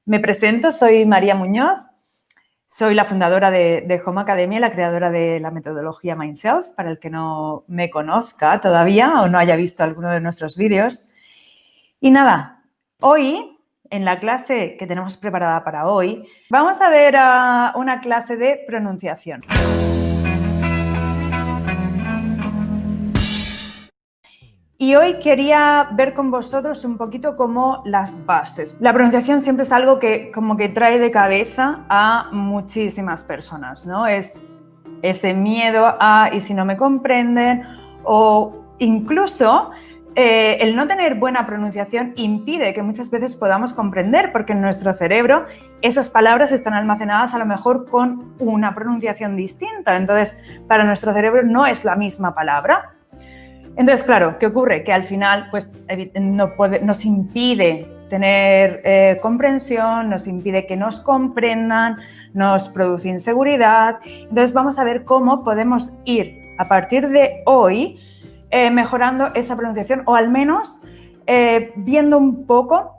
Me presento, soy María Muñoz, soy la fundadora de Home Academy, la creadora de la metodología Mindself, para el que no me conozca todavía o no haya visto alguno de nuestros vídeos. Y nada, hoy, en la clase que tenemos preparada para hoy, vamos a ver una clase de pronunciación. Y hoy quería ver con vosotros un poquito como las bases. La pronunciación siempre es algo que como que trae de cabeza a muchísimas personas, ¿no? Es ese miedo a ¿y si no me comprenden? O incluso el no tener buena pronunciación impide que muchas veces podamos comprender, porque en nuestro cerebro esas palabras están almacenadas a lo mejor con una pronunciación distinta. Entonces, para nuestro cerebro no es la misma palabra. Entonces, claro, ¿qué ocurre? Que al final pues, nos impide tener comprensión, nos impide que nos comprendan, nos produce inseguridad. Entonces, vamos a ver cómo podemos ir a partir de hoy mejorando esa pronunciación o al menos viendo un poco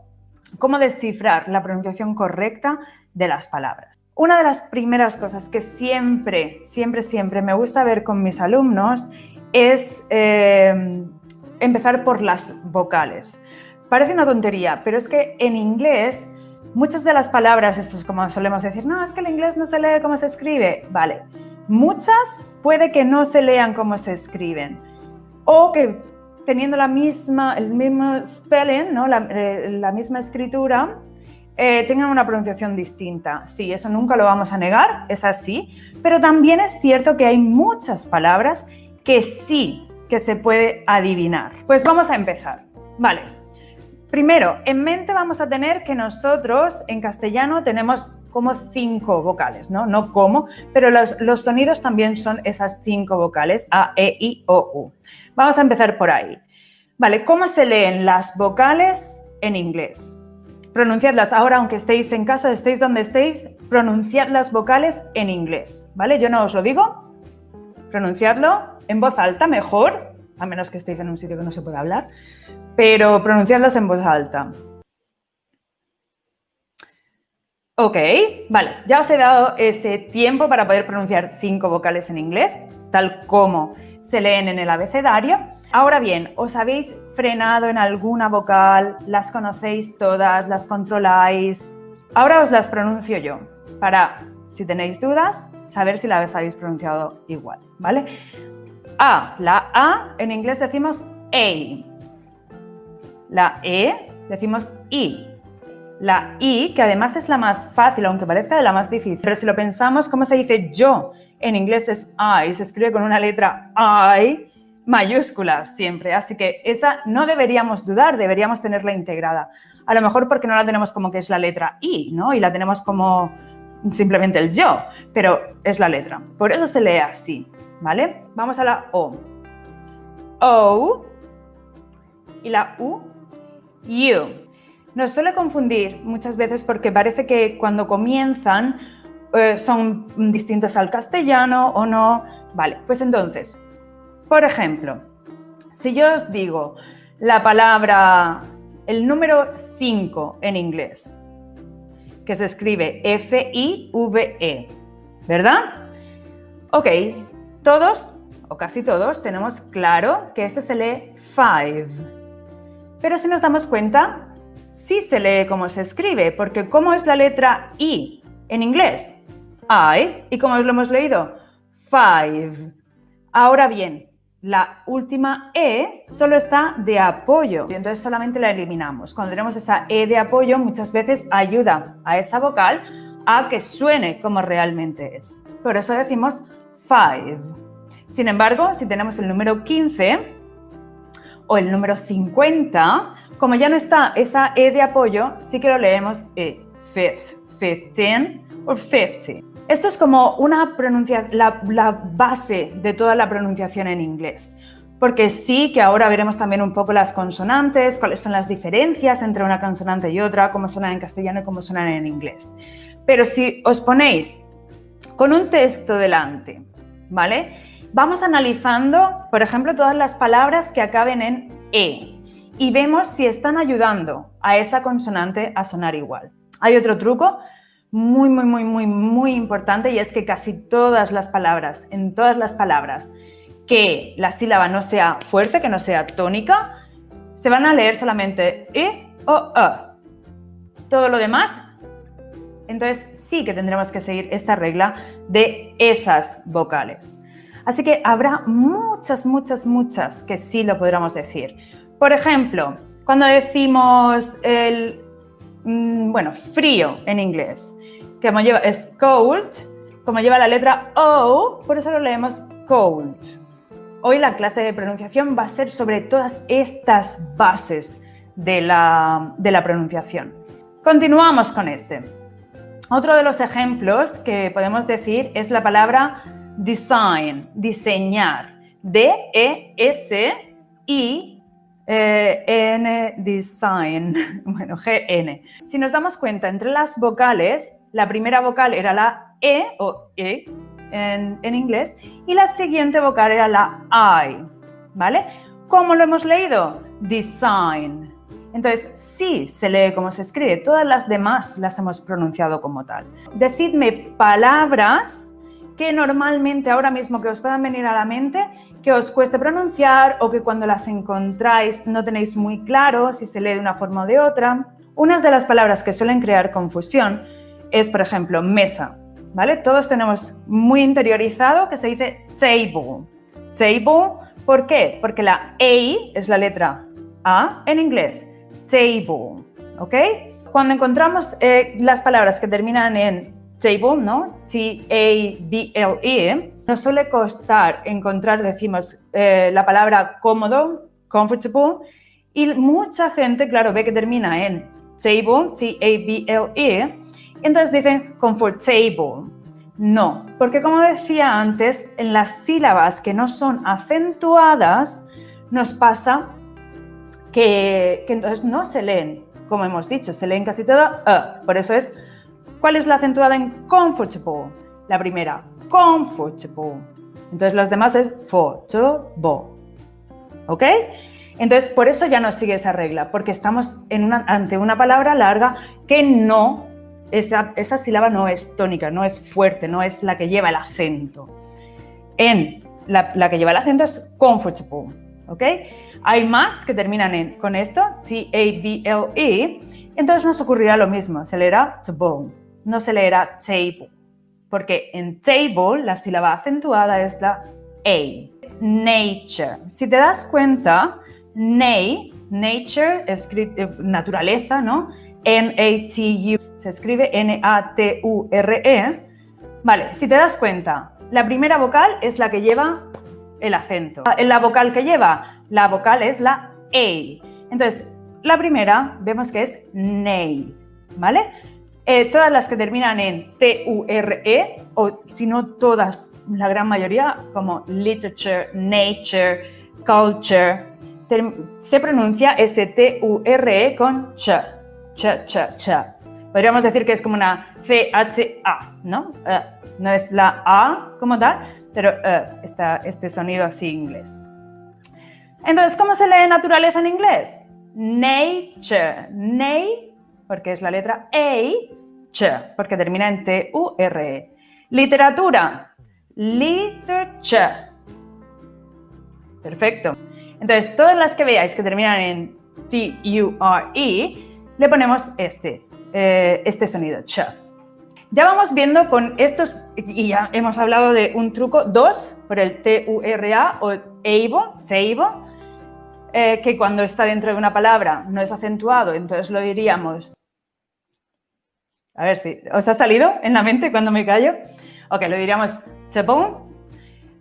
cómo descifrar la pronunciación correcta de las palabras. Una de las primeras cosas que siempre me gusta ver con mis alumnos es empezar por las vocales. Parece una tontería, pero es que en inglés muchas de las palabras, esto es como solemos decir, no, es que el inglés no se lee como se escribe. Vale, muchas puede que no se lean como se escriben o que teniendo el mismo spelling, ¿no? la misma escritura, tengan una pronunciación distinta. Sí, eso nunca lo vamos a negar, es así, pero también es cierto que hay muchas palabras que sí que se puede adivinar. Pues vamos a empezar. Vale. Primero, en mente vamos a tener que nosotros en castellano tenemos como 5 vocales, ¿no? No como, pero los sonidos también son esas 5 vocales, A, E, I, O, U. Vamos a empezar por ahí. Vale, ¿cómo se leen las vocales en inglés? Pronunciadlas ahora, aunque estéis en casa, estéis donde estéis, pronunciad las vocales en inglés, ¿vale? Yo no os lo digo, pronunciadlo en voz alta mejor, a menos que estéis en un sitio que no se pueda hablar, pero pronunciadlas en voz alta. Ok, vale, ya os he dado ese tiempo para poder pronunciar 5 vocales en inglés, tal como se leen en el abecedario. Ahora bien, ¿os habéis frenado en alguna vocal? ¿Las conocéis todas? ¿Las controláis? Ahora os las pronuncio yo, para, si tenéis dudas, saber si las habéis pronunciado igual, ¿vale? A, la A en inglés decimos A. La E decimos I. La I, que además es la más fácil, aunque parezca de la más difícil, pero si lo pensamos, ¿cómo se dice yo? En inglés es I, se escribe con una letra I mayúscula siempre, así que esa no deberíamos dudar, deberíamos tenerla integrada. A lo mejor porque no la tenemos como que es la letra I, ¿no? Y la tenemos como simplemente el yo, pero es la letra. Por eso se lee así, ¿vale? Vamos a la O. O y la U, you. Nos suele confundir muchas veces porque parece que cuando comienzan son distintas al castellano o no. Vale, pues entonces, por ejemplo, si yo os digo la palabra, el número 5 en inglés, que se escribe F-I-V-E, ¿verdad? Ok, todos o casi todos tenemos claro que este se lee 5. Pero si nos damos cuenta, sí se lee como se escribe, porque ¿cómo es la letra I en inglés? I, y ¿cómo lo hemos leído? 5. Ahora bien, la última E solo está de apoyo, y entonces solamente la eliminamos. Cuando tenemos esa E de apoyo, muchas veces ayuda a esa vocal a que suene como realmente es. Por eso decimos 5. Sin embargo, si tenemos el número 15 o el número 50, como ya no está esa E de apoyo, sí que lo leemos fifth, 15 o 50. Esto es como una pronunciación, la base de toda la pronunciación en inglés. Porque sí que ahora veremos también un poco las consonantes, cuáles son las diferencias entre una consonante y otra, cómo suenan en castellano y cómo suenan en inglés. Pero si os ponéis con un texto delante, ¿vale? Vamos analizando, por ejemplo, todas las palabras que acaben en E y vemos si están ayudando a esa consonante a sonar igual. Hay otro truco muy importante y es que casi todas las palabras, en todas las palabras que la sílaba no sea fuerte, que no sea tónica, se van a leer solamente E o E. Todo lo demás, entonces sí que tendremos que seguir esta regla de esas vocales. Así que habrá muchas que sí lo podremos decir. Por ejemplo, cuando decimos el frío en inglés, que como lleva, es cold, como lleva la letra O, por eso lo leemos cold. Hoy la clase de pronunciación va a ser sobre todas estas bases de la pronunciación. Continuamos con este. Otro de los ejemplos que podemos decir es la palabra design, diseñar. D-E-S-I-N, design, bueno, G-N. Si nos damos cuenta, entre las vocales, la primera vocal era la E o E en inglés y la siguiente vocal era la I, ¿vale? ¿Cómo lo hemos leído? Design. Entonces, sí se lee como se escribe, todas las demás las hemos pronunciado como tal. Decidme palabras que normalmente ahora mismo que os puedan venir a la mente, que os cueste pronunciar o que cuando las encontráis no tenéis muy claro si se lee de una forma o de otra. Una de las palabras que suelen crear confusión es, por ejemplo, mesa, ¿vale? Todos tenemos muy interiorizado que se dice table. Table, ¿por qué? Porque la A es la letra A en inglés. Table, ¿ok? Cuando encontramos las palabras que terminan en table, ¿no? T-A-B-L-E, nos suele costar encontrar, decimos, la palabra cómodo, comfortable, y mucha gente, claro, ve que termina en table, T-A-B-L-E, entonces dicen comfortable. No, porque como decía antes, en las sílabas que no son acentuadas, nos pasa que entonces no se leen, como hemos dicho, se leen casi todo por eso es, ¿cuál es la acentuada en comfortable? La primera, comfortable. Entonces los demás es fortable, ¿ok? Entonces por eso ya no sigue esa regla, porque estamos ante una palabra larga que no, esa sílaba no es tónica, no es fuerte, no es la que lleva el acento. La que lleva el acento es comfortable. ¿Ok? Hay más que terminan con esto, T-A-B-L-E, entonces nos ocurrirá lo mismo, se leerá table, no se leerá table, porque en table la sílaba acentuada es la A. Nature. Si te das cuenta, nature, naturaleza, ¿no? N-A-T-U, se escribe N-A-T-U-R-E. Vale, si te das cuenta, la primera vocal es la que lleva el acento. La vocal que lleva la vocal es la A. Entonces, la primera vemos que es nay, ¿vale? Todas las que terminan en T-U-R-E, o si no todas, la gran mayoría, como literature, nature, culture, se pronuncia S-T-U-R-E con ch, ch, ch, ch. Podríamos decir que es como una C-H-A, ¿no? No es la A como tal, pero este sonido así inglés. Entonces, ¿cómo se lee naturaleza en inglés? Nature. Nay, porque es la letra A, ch, porque termina en T-U-R-E. Literatura. Literature. Perfecto. Entonces, todas las que veáis que terminan en T-U-R-E, le ponemos este sonido, ch. Ya vamos viendo con estos, y ya hemos hablado de un truco, 2, por el T-U-R-A o table, que cuando está dentro de una palabra no es acentuado, entonces lo diríamos, a ver si os ha salido en la mente cuando me callo, ok, lo diríamos table,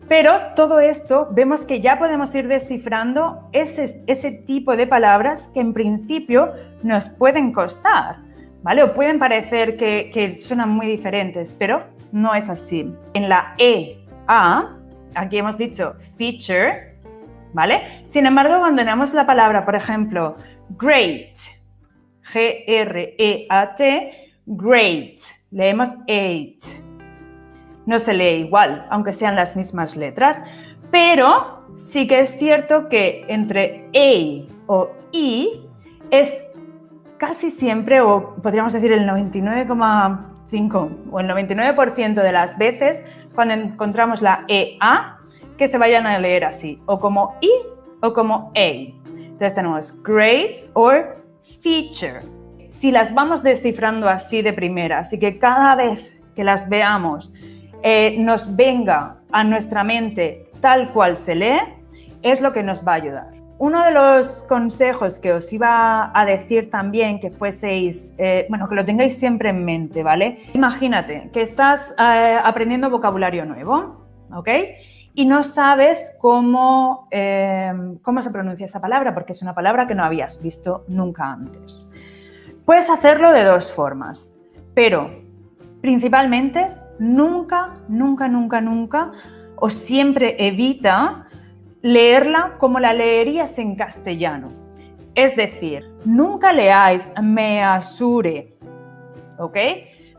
pero todo esto vemos que ya podemos ir descifrando ese tipo de palabras que en principio nos pueden costar, ¿vale? O pueden parecer que suenan muy diferentes, pero no es así. En la E-A, aquí hemos dicho feature, ¿vale? Sin embargo, cuando tenemos la palabra, por ejemplo, great, G-R-E-A-T, great, leemos eight. No se lee igual, aunque sean las mismas letras, pero sí que es cierto que entre A o I es casi siempre, o podríamos decir el 99,5 o el 99% de las veces, cuando encontramos la EA, que se vayan a leer así, o como I o como A. Entonces tenemos great or feature. Si las vamos descifrando así de primera, así que cada vez que las veamos nos venga a nuestra mente tal cual se lee, es lo que nos va a ayudar. Uno de los consejos que os iba a decir también que fueseis, que lo tengáis siempre en mente, ¿vale? Imagínate que estás aprendiendo vocabulario nuevo, ¿ok? Y no sabes cómo se pronuncia esa palabra, porque es una palabra que no habías visto nunca antes. Puedes hacerlo de dos formas, pero principalmente nunca o siempre evita leerla como la leerías en castellano. Es decir, nunca leáis me asure, ¿ok?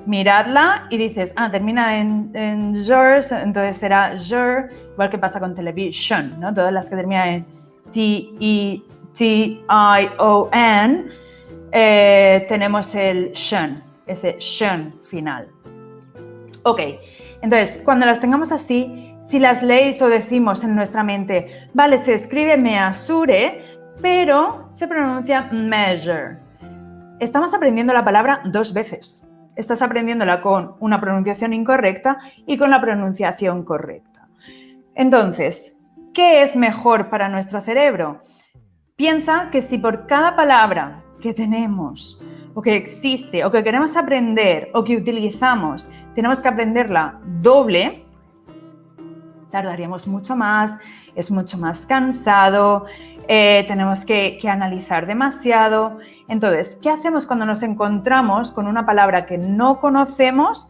Miradla y dices, termina en yours, entonces será your, igual que pasa con television, ¿no? Todas las que terminan en T-E-T-I-O-N, tenemos el shun, ese shun final. Ok, entonces, cuando las tengamos así, si las leéis o decimos en nuestra mente, vale, se escribe me asure, pero se pronuncia measure. Estamos aprendiendo la palabra dos veces. Estás aprendiéndola con una pronunciación incorrecta y con la pronunciación correcta. Entonces, ¿qué es mejor para nuestro cerebro? Piensa que si por cada palabra que tenemos o que existe o que queremos aprender o que utilizamos tenemos que aprenderla doble, tardaríamos mucho más, es mucho más cansado, tenemos que analizar demasiado. Entonces, ¿qué hacemos cuando nos encontramos con una palabra que no conocemos,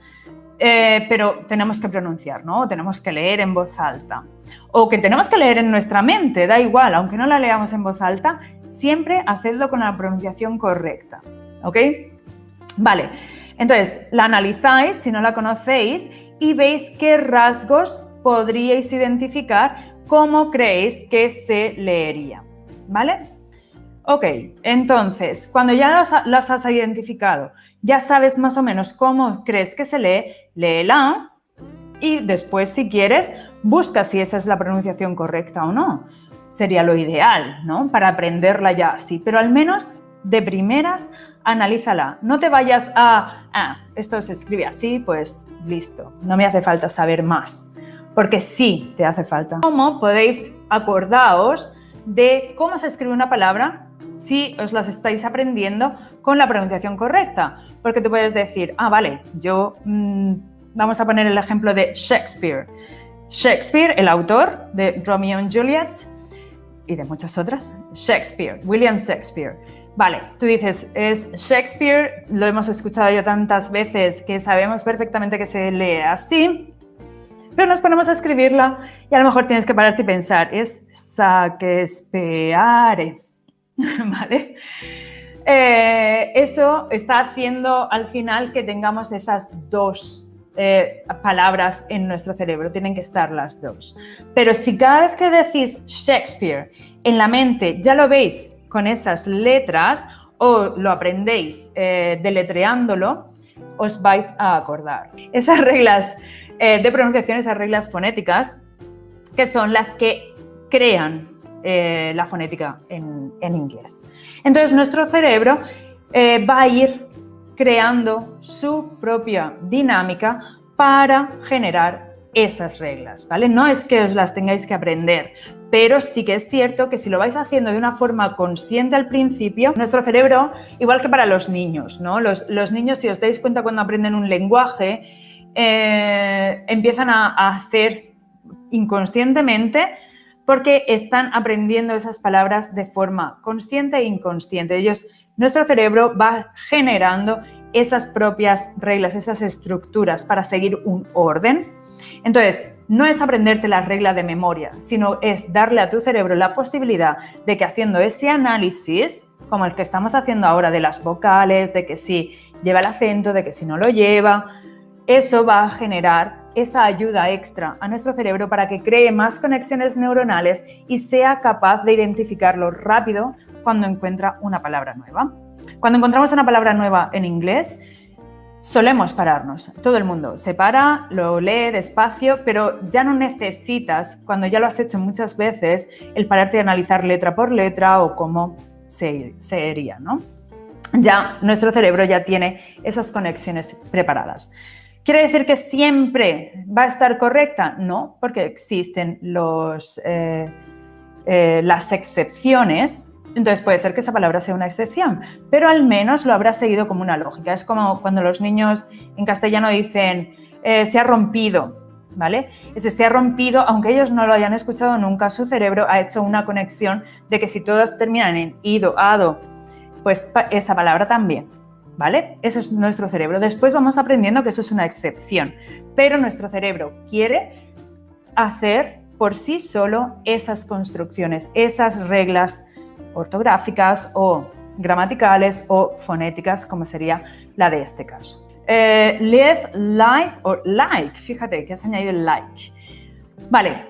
pero tenemos que pronunciar, ¿no? O tenemos que leer en voz alta? O que tenemos que leer en nuestra mente, da igual, aunque no la leamos en voz alta, siempre hacedlo con la pronunciación correcta, ¿ok? Vale, entonces la analizáis si no la conocéis y veis qué rasgos podríais identificar cómo creéis que se leería, ¿vale? Ok, entonces, cuando ya las has identificado, ya sabes más o menos cómo crees que se lee, léela y después, si quieres, busca si esa es la pronunciación correcta o no. Sería lo ideal, ¿no? Para aprenderla ya así, pero al menos de primeras, analízala. No te vayas esto se escribe así, pues listo, no me hace falta saber más, porque sí te hace falta. ¿Cómo podéis acordaros de cómo se escribe una palabra si os las estáis aprendiendo con la pronunciación correcta? Porque tú puedes decir, vale, yo... vamos a poner el ejemplo de Shakespeare. Shakespeare, el autor de Romeo and Juliet y de muchas otras. Shakespeare, William Shakespeare. Vale, tú dices, es Shakespeare, lo hemos escuchado ya tantas veces que sabemos perfectamente que se lee así, pero nos ponemos a escribirla y a lo mejor tienes que pararte y pensar, es Shakespeare, ¿vale? Eso está haciendo al final que tengamos esas dos palabras en nuestro cerebro, tienen que estar las dos. Pero si cada vez que decís Shakespeare en la mente ya lo veis con esas letras o lo aprendéis deletreándolo, os vais a acordar. Esas reglas de pronunciación, esas reglas fonéticas, que son las que crean la fonética en inglés. Entonces nuestro cerebro va a ir creando su propia dinámica para generar esas reglas, ¿vale? No es que os las tengáis que aprender, pero sí que es cierto que si lo vais haciendo de una forma consciente al principio, nuestro cerebro, igual que para los niños, ¿no? Los niños, si os dais cuenta cuando aprenden un lenguaje, empiezan a hacer inconscientemente porque están aprendiendo esas palabras de forma consciente e inconsciente. Nuestro cerebro va generando esas propias reglas, esas estructuras para seguir un orden. Entonces, no es aprenderte las reglas de memoria, sino es darle a tu cerebro la posibilidad de que haciendo ese análisis, como el que estamos haciendo ahora de las vocales, de que si lleva el acento, de que si no lo lleva, eso va a generar esa ayuda extra a nuestro cerebro para que cree más conexiones neuronales y sea capaz de identificarlo rápido cuando encuentra una palabra nueva. Cuando encontramos una palabra nueva en inglés, solemos pararnos. Todo el mundo se para, lo lee despacio, pero ya no necesitas, cuando ya lo has hecho muchas veces, el pararte y analizar letra por letra o cómo sería, ¿no? Ya nuestro cerebro ya tiene esas conexiones preparadas. ¿Quiere decir que siempre va a estar correcta? No, porque existen las excepciones. Entonces puede ser que esa palabra sea una excepción, pero al menos lo habrá seguido como una lógica. Es como cuando los niños en castellano dicen se ha rompido, ¿vale? Ese se ha rompido, aunque ellos no lo hayan escuchado nunca, su cerebro ha hecho una conexión de que si todas terminan en ido, ado, pues esa palabra también, ¿vale? Eso es nuestro cerebro. Después vamos aprendiendo que eso es una excepción, pero nuestro cerebro quiere hacer por sí solo esas construcciones, esas reglas ortográficas o gramaticales o fonéticas, como sería la de este caso. Live, life o like, fíjate que has añadido el like. Vale,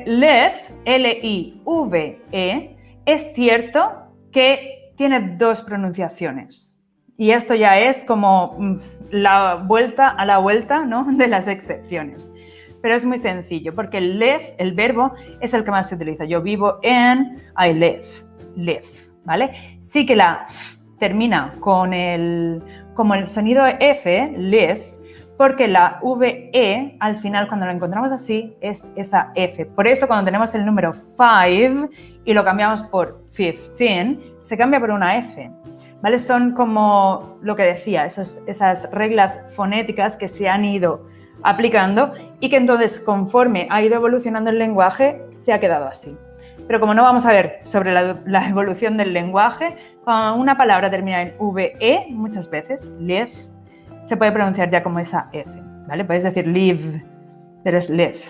live, L-I-V-E, es cierto que tiene dos pronunciaciones. Y esto ya es como la vuelta a la vuelta, ¿no?, de las excepciones. Pero es muy sencillo, porque el live, el verbo, es el que más se utiliza. Yo vivo en, I live, ¿vale? Sí que la termina como el sonido F, live, porque la VE, al final, cuando la encontramos así, es esa F. Por eso, cuando tenemos el número 5 y lo cambiamos por 15, se cambia por una F, ¿vale? Son como lo que decía, esas reglas fonéticas que se han ido aplicando y que entonces, conforme ha ido evolucionando el lenguaje, se ha quedado así. Pero como no vamos a ver sobre la evolución del lenguaje, cuando una palabra termina en VE, muchas veces, live, se puede pronunciar ya como esa F, ¿vale? Puedes decir live, pero es live.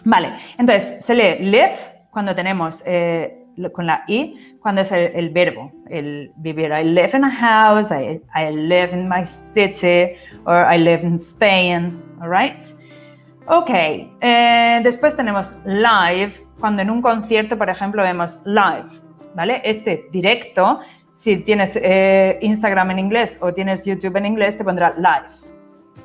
Vale, entonces se lee live cuando tenemos con la I, cuando es el verbo, el vivir. I live in a house, I live in my city, or I live in Spain, all right? Ok, después tenemos live, cuando en un concierto, por ejemplo, vemos live, ¿vale? Este directo, si tienes Instagram en inglés o tienes YouTube en inglés, te pondrá live,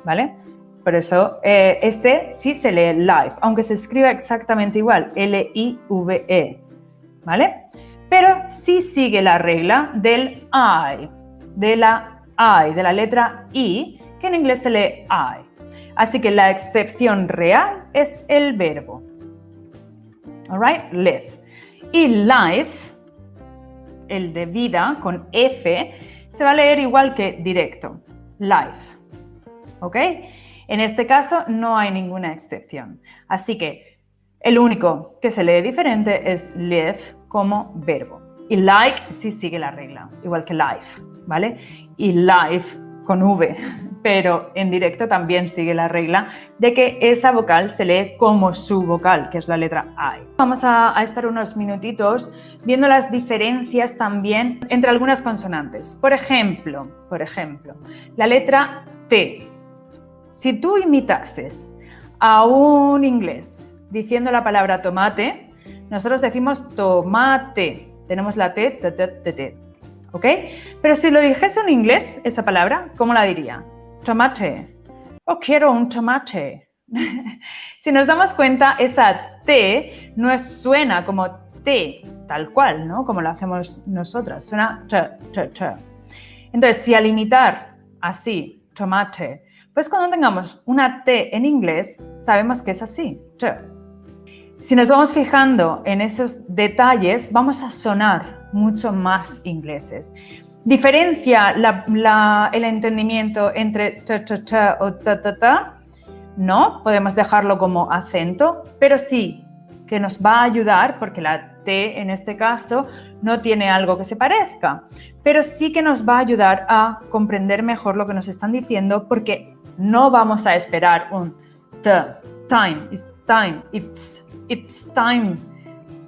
¿vale? Por eso, este sí se lee live, aunque se escriba exactamente igual, L-I-V-E, ¿vale? Pero sí sigue la regla del I, de la letra I, que en inglés se lee I. Así que la excepción real es el verbo. All right, live. Y life, el de vida con F, se va a leer igual que directo, life. ¿Ok? En este caso no hay ninguna excepción. Así que el único que se lee diferente es live como verbo. Y like sí sigue la regla, igual que life, ¿vale? Y life con V, pero en directo también sigue la regla de que esa vocal se lee como su vocal, que es la letra I. Vamos a estar unos minutitos viendo las diferencias también entre algunas consonantes. Por ejemplo, la letra T. Si tú imitases a un inglés diciendo la palabra tomate, nosotros decimos tomate. Tenemos la T, t, t, t, t. ¿Ok? Pero si lo dijese en inglés, esa palabra, ¿cómo la diría? Tomate. Oh, quiero un tomate. Si nos damos cuenta, esa T no suena como T, tal cual, ¿no? Como lo hacemos nosotras. Suena t, t, t. Entonces, si al imitar así, tomate, pues cuando tengamos una T en inglés, sabemos que es así, t. Si nos vamos fijando en esos detalles, vamos a sonar mucho más ingleses. ¿Diferencia el entendimiento entre t, t, t o t, t, t? No, podemos dejarlo como acento, pero sí que nos va a ayudar, porque la T en este caso no tiene algo que se parezca, pero sí que nos va a ayudar a comprender mejor lo que nos están diciendo, porque no vamos a esperar un t, time, it's time, it's time,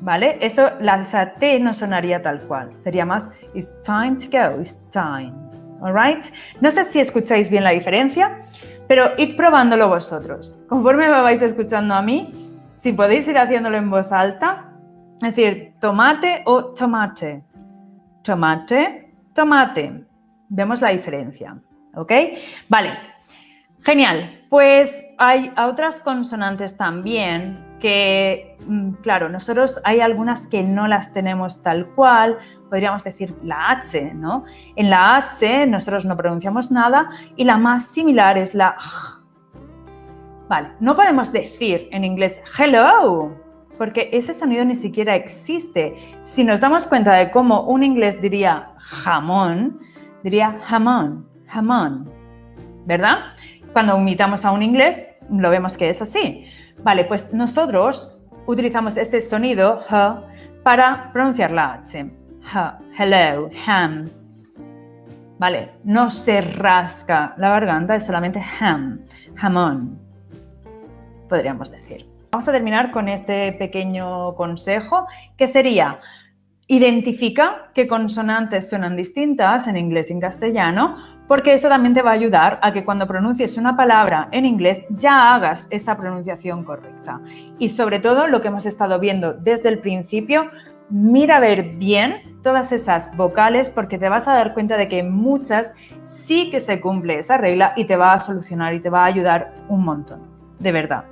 ¿vale? Eso, esa T no sonaría tal cual, sería más it's time to go, it's time, all right? No sé si escucháis bien la diferencia, pero id probándolo vosotros. Conforme me vais escuchando a mí, si podéis ir haciéndolo en voz alta, es decir, tomate o tomate, tomate, tomate. Vemos la diferencia, ¿ok? Vale, genial. Pues hay otras consonantes también que, claro, nosotros hay algunas que no las tenemos tal cual, podríamos decir la H, ¿no? En la H nosotros no pronunciamos nada y la más similar es la J. Vale, no podemos decir en inglés hello, porque ese sonido ni siquiera existe. Si nos damos cuenta de cómo un inglés diría jamón, diría jamón, jamón, ¿verdad? Cuando imitamos a un inglés, lo vemos que es así. Vale, pues nosotros utilizamos ese sonido H para pronunciar la H. H, hello, ham. Vale, no se rasca la garganta, es solamente ham, jamón, podríamos decir. Vamos a terminar con este pequeño consejo, que sería: identifica qué consonantes suenan distintas en inglés y en castellano, porque eso también te va a ayudar a que cuando pronuncies una palabra en inglés ya hagas esa pronunciación correcta. Y sobre todo, lo que hemos estado viendo desde el principio, mira a ver bien todas esas vocales, porque te vas a dar cuenta de que en muchas sí que se cumple esa regla y te va a solucionar y te va a ayudar un montón, de verdad.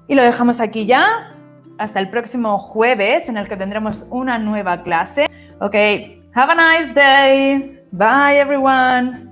Y lo dejamos aquí ya. Hasta el próximo jueves, en el que tendremos una nueva clase. Ok, have a nice day. Bye, everyone.